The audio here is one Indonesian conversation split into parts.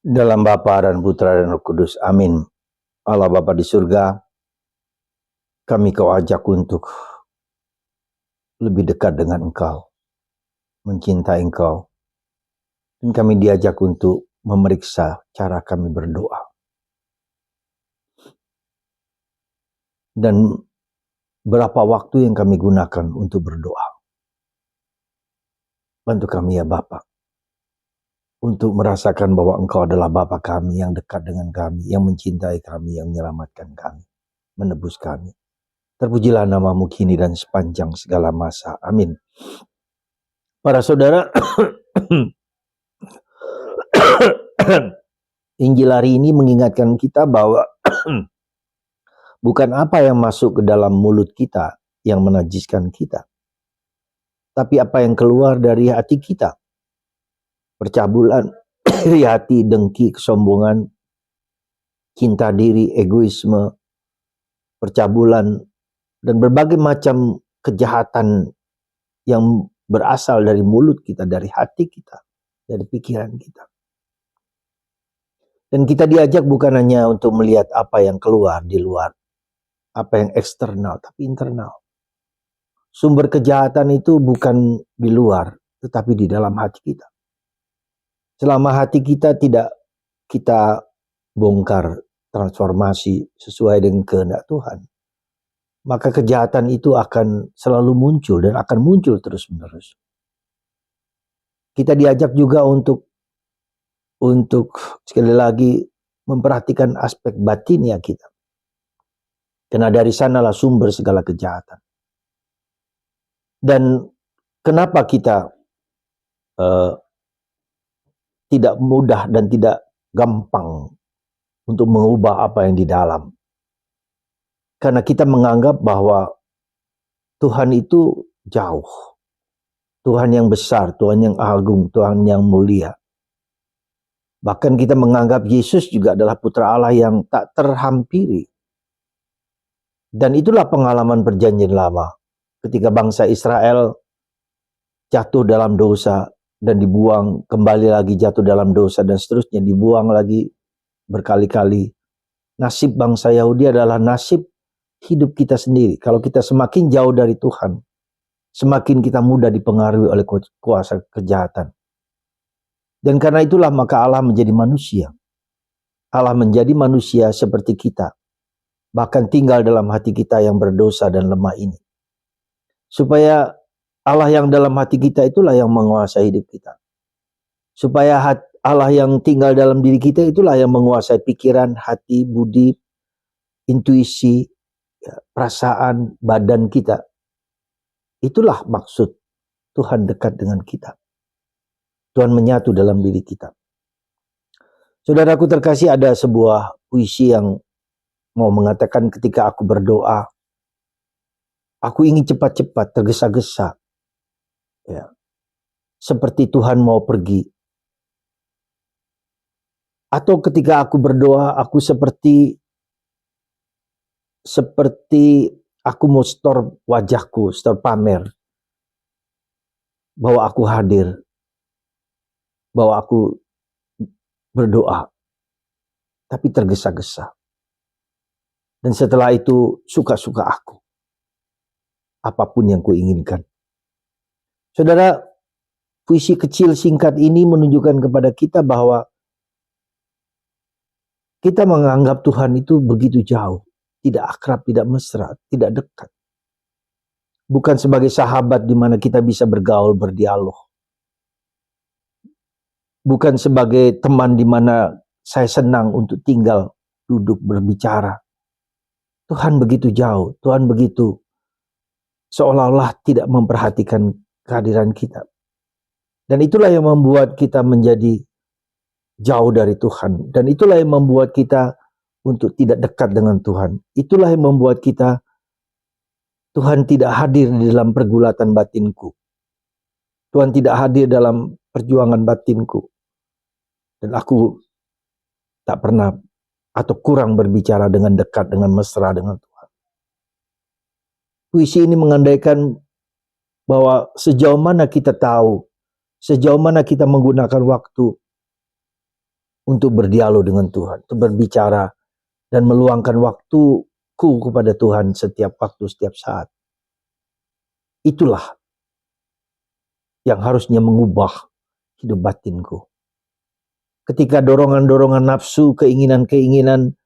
Dalam Bapa dan Putra dan Roh Kudus. Amin. Allah Bapa di surga, kami kau ajak untuk lebih dekat dengan Engkau, mencintai Engkau, dan kami diajak untuk memeriksa cara kami berdoa. Dan berapa waktu yang kami gunakan untuk berdoa. Bantu kami ya Bapa, untuk merasakan bahwa Engkau adalah Bapa kami yang dekat dengan kami, yang mencintai kami, yang menyelamatkan kami, menebus kami. Terpujilah namamu kini dan sepanjang segala masa. Amin. Para saudara, Injil hari ini mengingatkan kita bahwa bukan apa yang masuk ke dalam mulut kita yang menajiskan kita, tapi apa yang keluar dari hati kita. Percabulan dari hati, dengki, kesombongan, cinta diri, egoisme, percabulan, dan berbagai macam kejahatan yang berasal dari mulut kita, dari hati kita, dari pikiran kita. Dan kita diajak bukan hanya untuk melihat apa yang keluar di luar, apa yang eksternal, tapi internal. Sumber kejahatan itu bukan di luar, tetapi di dalam hati kita. Selama hati kita tidak kita bongkar, transformasi sesuai dengan kehendak Tuhan, maka kejahatan itu akan selalu muncul dan akan muncul terus-menerus. Kita diajak juga untuk sekali lagi memperhatikan aspek batinnya kita. Karena dari sanalah sumber segala kejahatan. Dan kenapa kita tidak mudah dan tidak gampang untuk mengubah apa yang di dalam? Karena kita menganggap bahwa Tuhan itu jauh. Tuhan yang besar, Tuhan yang agung, Tuhan yang mulia. Bahkan kita menganggap Yesus juga adalah putra Allah yang tak terhampiri. Dan itulah pengalaman perjanjian lama. Ketika bangsa Israel jatuh dalam dosa dan dibuang, kembali lagi jatuh dalam dosa dan seterusnya, dibuang lagi berkali-kali. Nasib bangsa Yahudi adalah nasib hidup kita sendiri. Kalau kita semakin jauh dari Tuhan, semakin kita mudah dipengaruhi oleh kuasa kejahatan. Dan karena itulah maka Allah menjadi manusia. Allah menjadi manusia seperti kita, bahkan tinggal dalam hati kita yang berdosa dan lemah ini. Supaya Allah yang dalam hati kita itulah yang menguasai hidup kita. Supaya Allah yang tinggal dalam diri kita itulah yang menguasai pikiran, hati, budi, intuisi, perasaan, badan kita. Itulah maksud Tuhan dekat dengan kita. Tuhan menyatu dalam diri kita. Saudaraku terkasih, ada sebuah puisi yang mau mengatakan ketika aku berdoa, aku ingin cepat-cepat, tergesa-gesa. Ya. Seperti Tuhan mau pergi. Atau ketika aku berdoa, aku seperti aku mau store wajahku, store pamer. Bahwa aku hadir. Bahwa aku berdoa. Tapi tergesa-gesa. Dan setelah itu suka-suka aku. Apapun yang kuinginkan. Saudara, puisi kecil singkat ini menunjukkan kepada kita bahwa kita menganggap Tuhan itu begitu jauh. Tidak akrab, tidak mesra, tidak dekat. Bukan sebagai sahabat di mana kita bisa bergaul, berdialog. Bukan sebagai teman di mana saya senang untuk tinggal, duduk, berbicara. Tuhan begitu jauh, Tuhan begitu seolah-olah tidak memperhatikan kehadiran kita. Dan itulah yang membuat kita menjadi jauh dari Tuhan. Dan itulah yang membuat kita untuk tidak dekat dengan Tuhan. Itulah yang membuat kita, Tuhan tidak hadir di dalam pergulatan batinku. Tuhan tidak hadir dalam perjuangan batinku. Dan aku tak pernah atau kurang berbicara dengan dekat, dengan mesra dengan Tuhan. Puisi ini mengandaikan bahwa sejauh mana kita tahu, sejauh mana kita menggunakan waktu untuk berdialog dengan Tuhan, untuk berbicara dan meluangkan waktuku kepada Tuhan setiap waktu, setiap saat. Itulah yang harusnya mengubah hidup batinku. Ketika dorongan-dorongan nafsu, keinginan-keinginan,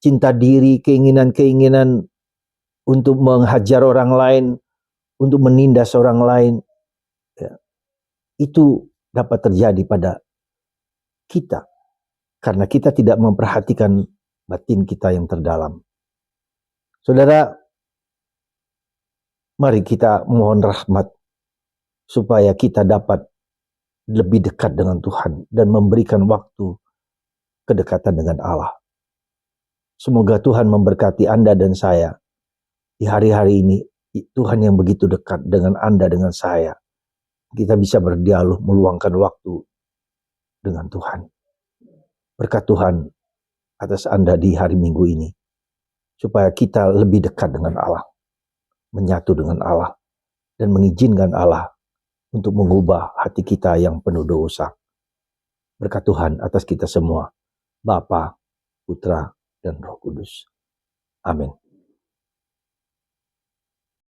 cinta diri, keinginan-keinginan untuk menghajar orang lain, untuk menindas orang lain, ya, itu dapat terjadi pada kita karena kita tidak memperhatikan batin kita yang terdalam. Saudara, mari kita mohon rahmat supaya kita dapat lebih dekat dengan Tuhan dan memberikan waktu kedekatan dengan Allah. Semoga Tuhan memberkati Anda dan saya di hari-hari ini. Tuhan yang begitu dekat dengan Anda, dengan saya. Kita bisa berdialog, meluangkan waktu dengan Tuhan. Berkat Tuhan atas Anda di hari Minggu ini. Supaya kita lebih dekat dengan Allah. Menyatu dengan Allah. Dan mengizinkan Allah untuk mengubah hati kita yang penuh dosa. Berkat Tuhan atas kita semua. Bapa, Putra, dan Roh Kudus. Amin.